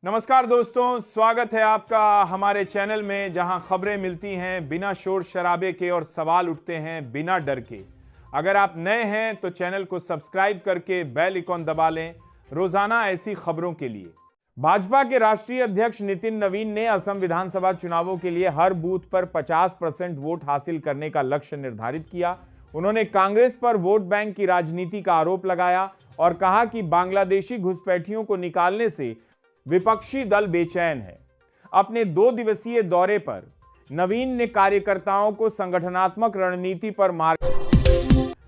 नमस्कार दोस्तों, स्वागत है आपका हमारे चैनल में जहां खबरें मिलती हैं बिना शोर शराबे के और सवाल उठते हैं बिना डर के। अगर आप नए हैं तो चैनल को सब्सक्राइब करके बेल आइकॉन दबा लें रोजाना ऐसी खबरों के लिए। भाजपा के राष्ट्रीय अध्यक्ष नितिन नवीन ने असम विधानसभा चुनावों के लिए हर बूथ पर 50% वोट हासिल करने का लक्ष्य निर्धारित किया। उन्होंने कांग्रेस पर वोट बैंक की राजनीति का आरोप लगाया और कहा कि बांग्लादेशी घुसपैठियों को निकालने से विपक्षी दल बेचैन है। अपने 2 दिवसीय दौरे पर नवीन ने कार्यकर्ताओं को संगठनात्मक रणनीति पर मार।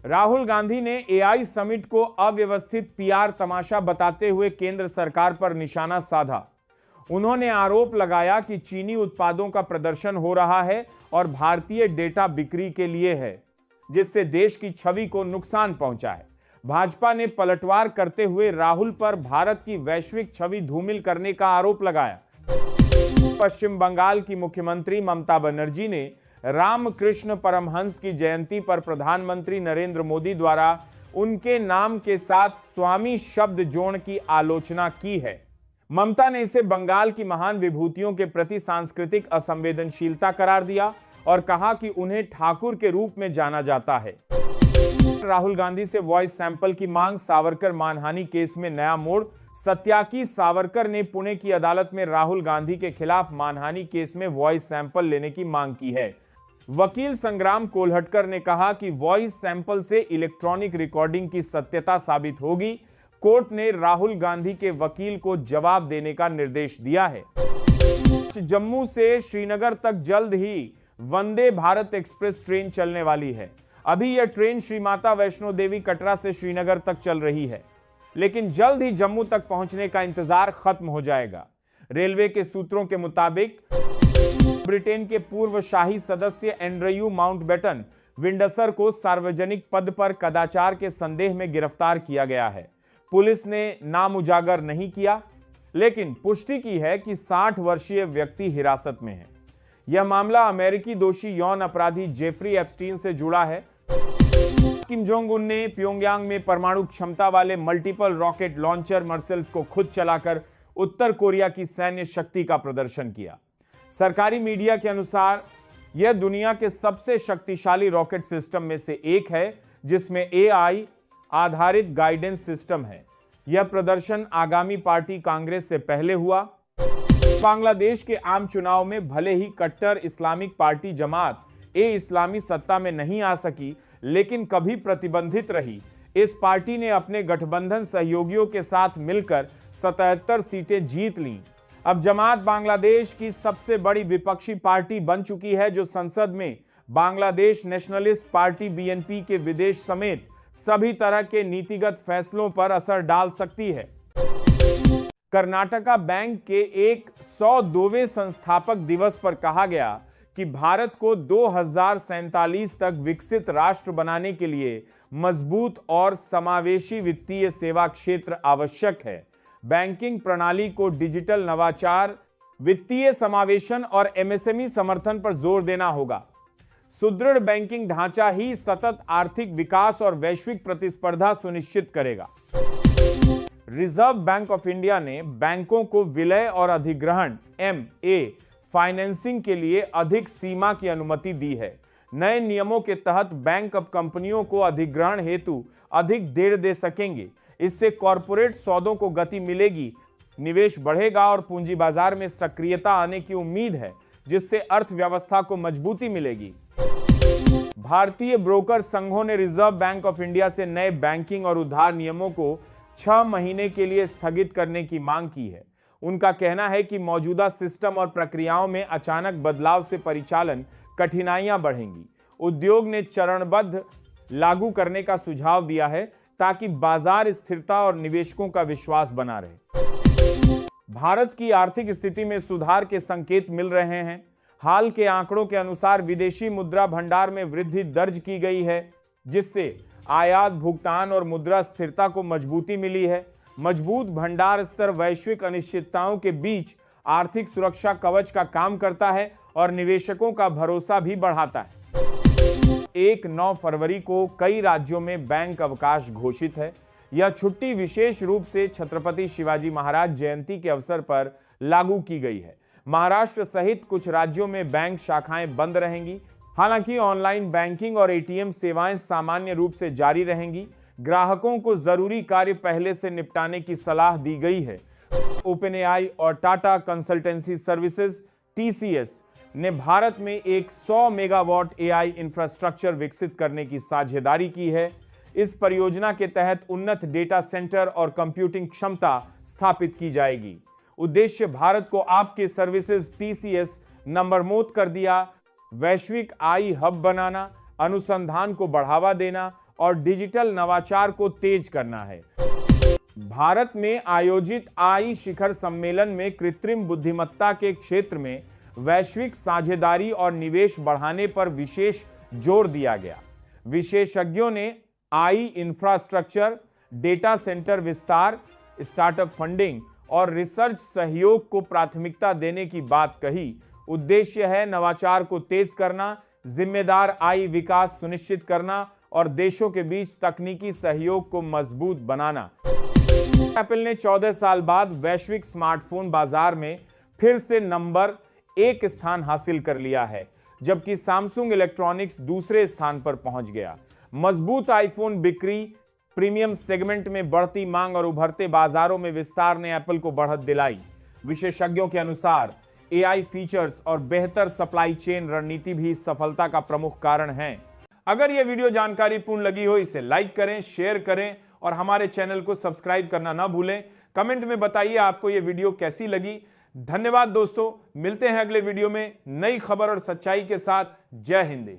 राहुल गांधी ने एआई समिट को अव्यवस्थित पीआर तमाशा बताते हुए केंद्र सरकार पर निशाना साधा। उन्होंने आरोप लगाया कि चीनी उत्पादों का प्रदर्शन हो रहा है और भारतीय डेटा बिक्री के लिए है, जिससे देश की छवि को नुकसान पहुंचा है। भाजपा ने पलटवार करते हुए राहुल पर भारत की वैश्विक छवि धूमिल करने का आरोप लगाया। पश्चिम बंगाल की मुख्यमंत्री ममता बनर्जी ने रामकृष्ण परमहंस की जयंती पर प्रधानमंत्री नरेंद्र मोदी द्वारा उनके नाम के साथ स्वामी शब्द जोड़ने की आलोचना की है। ममता ने इसे बंगाल की महान विभूतियों के प्रति सांस्कृतिक असंवेदनशीलता करार दिया और कहा कि उन्हें ठाकुर के रूप में जाना जाता है। राहुल गांधी से वॉइस सैंपल की मांग, सावरकर मानहानि केस में नया मोड़। सत्याकी सावरकर ने पुणे की अदालत में राहुल गांधी के खिलाफ मानहानि केस में वॉइस सैंपल लेने की मांग की है। वकील संग्राम कोल्हटकर ने कहा कि वॉइस सैंपल से इलेक्ट्रॉनिक रिकॉर्डिंग की सत्यता साबित होगी। कोर्ट ने राहुल गांधी के वकील को जवाब देने का निर्देश दिया है। जम्मू से श्रीनगर तक जल्द ही वंदे भारत एक्सप्रेस ट्रेन चलने वाली है। अभी यह ट्रेन श्री माता वैष्णो देवी कटरा से श्रीनगर तक चल रही है, लेकिन जल्द ही जम्मू तक पहुंचने का इंतजार खत्म हो जाएगा। रेलवे के सूत्रों के मुताबिक ब्रिटेन के पूर्व शाही सदस्य एंड्रयू माउंटबेटन विंडसर को सार्वजनिक पद पर कदाचार के संदेह में गिरफ्तार किया गया है। पुलिस ने नाम उजागर नहीं किया, लेकिन पुष्टि की है कि 60 वर्षीय व्यक्ति हिरासत में है। यह मामला अमेरिकी दोषी यौन अपराधी जेफरी एप्स्टीन से जुड़ा है। किम जोंग उन ने प्योंगयांग में परमाणु क्षमता वाले मल्टीपल रॉकेट लॉन्चर मर्सेल्स को खुद चलाकर उत्तर कोरिया की सैन्य शक्ति का प्रदर्शन किया। सरकारी मीडिया के अनुसार यह दुनिया के सबसे शक्तिशाली रॉकेट सिस्टम में से एक है, जिसमें एआई आधारित गाइडेंस सिस्टम है। यह प्रदर्शन आगामी पार्टी कांग्रेस से पहले हुआ। बांग्लादेश के आम चुनाव में भले ही कट्टर इस्लामिक पार्टी जमात ए इस्लामी सत्ता में नहीं आ सकी, लेकिन कभी प्रतिबंधित रही। इस पार्टी ने अपने गठबंधन सहयोगियों के साथ मिलकर 77 सीटें जीत लीं। अब जमात बांग्लादेश की सबसे बड़ी विपक्षी पार्टी बन चुकी है, जो संसद में बांग्लादेश नेशनलिस्ट पार्टी बीएनपी के विदेश समेत सभी तरह के नीतिगत फैसलों पर असर डाल सकती है। कर्नाटका बैंक के एक 102वें संस्थापक दिवस पर कहा गया कि भारत को 2047 तक विकसित राष्ट्र बनाने के लिए मजबूत और समावेशी वित्तीय सेवा क्षेत्र आवश्यक है। बैंकिंग प्रणाली को डिजिटल नवाचार, वित्तीय समावेशन और एमएसएमई समर्थन पर जोर देना होगा। सुदृढ़ बैंकिंग ढांचा ही सतत आर्थिक विकास और वैश्विक प्रतिस्पर्धा सुनिश्चित करेगा। रिजर्व बैंक ऑफ इंडिया ने बैंकों को विलय और अधिग्रहण एमए फाइनेंसिंग के लिए अधिक सीमा की अनुमति दी है। नए नियमों के तहत बैंक अब कंपनियों को अधिग्रहण हेतु अधिक देर दे सकेंगे। इससे कॉरपोरेट सौदों को गति मिलेगी, निवेश बढ़ेगा और पूंजी बाजार में सक्रियता आने की उम्मीद है, जिससे अर्थव्यवस्था को मजबूती मिलेगी। भारतीय ब्रोकर संघों ने रिजर्व बैंक ऑफ इंडिया से नए बैंकिंग और उधार नियमों को 6 महीने के लिए स्थगित करने की मांग की है। उनका कहना है कि मौजूदा सिस्टम और प्रक्रियाओं में अचानक बदलाव से परिचालन कठिनाइयां बढ़ेंगी। उद्योग ने चरणबद्ध लागू करने का सुझाव दिया है, ताकि बाजार स्थिरता और निवेशकों का विश्वास बना रहे। भारत की आर्थिक स्थिति में सुधार के संकेत मिल रहे हैं। हाल के आंकड़ों के अनुसार विदेशी मुद्रा भंडार में वृद्धि दर्ज की गई है, जिससे आयात, भुगतान और मुद्रा स्थिरता को मजबूती मिली है। मजबूत भंडार स्तर वैश्विक अनिश्चितताओं के बीच आर्थिक सुरक्षा कवच का काम करता है और निवेशकों का भरोसा भी बढ़ाता है। 9 फरवरी को कई राज्यों में बैंक अवकाश घोषित है। यह छुट्टी विशेष रूप से छत्रपति शिवाजी महाराज जयंती के अवसर पर लागू की गई है। महाराष्ट्र सहित कुछ राज्यों में बैंक शाखाएं बंद रहेंगी। हालांकि ऑनलाइन बैंकिंग और एटीएम सेवाएं सामान्य रूप से जारी रहेंगी। ग्राहकों को जरूरी कार्य पहले से निपटाने की सलाह दी गई है। ओपनएआई और टाटा कंसल्टेंसी सर्विसेज टीसीएस ने भारत में एक 100 मेगावाट एआई इंफ्रास्ट्रक्चर विकसित करने की साझेदारी की है। इस परियोजना के तहत उन्नत डेटा सेंटर और कंप्यूटिंग क्षमता स्थापित की जाएगी। उद्देश्य भारत को आपके सर्विसेज टीसीएस नंबरमोत कर दिया, वैश्विक आई हब बनाना, अनुसंधान को बढ़ावा देना और डिजिटल नवाचार को तेज करना है। भारत में आयोजित आई शिखर सम्मेलन में कृत्रिम बुद्धिमत्ता के क्षेत्र में वैश्विक साझेदारी और निवेश बढ़ाने पर विशेष जोर दिया गया। विशेषज्ञों ने आई इंफ्रास्ट्रक्चर, डेटा सेंटर विस्तार, स्टार्टअप फंडिंग और रिसर्च सहयोग को प्राथमिकता देने की बात कही। उद्देश्य है नवाचार को तेज करना, जिम्मेदार आई विकास सुनिश्चित करना और देशों के बीच तकनीकी सहयोग को मजबूत बनाना। एप्पल ने 14 साल बाद वैश्विक स्मार्टफोन बाजार में फिर से नंबर 1 स्थान हासिल कर लिया है, जबकि सैमसंग इलेक्ट्रॉनिक्स दूसरे स्थान पर पहुंच गया। मजबूत आईफोन बिक्री, प्रीमियम सेगमेंट में बढ़ती मांग और उभरते बाजारों में विस्तार ने एप्पल को बढ़त दिलाई। विशेषज्ञों के अनुसार एआई फीचर्स और बेहतर सप्लाई चेन रणनीति भी इस सफलता का प्रमुख कारण है। अगर यह वीडियो जानकारीपूर्ण लगी हो, इसे लाइक करें, शेयर करें और हमारे चैनल को सब्सक्राइब करना ना भूलें। कमेंट में बताइए आपको यह वीडियो कैसी लगी। धन्यवाद दोस्तों, मिलते हैं अगले वीडियो में नई खबर और सच्चाई के साथ। जय हिंद।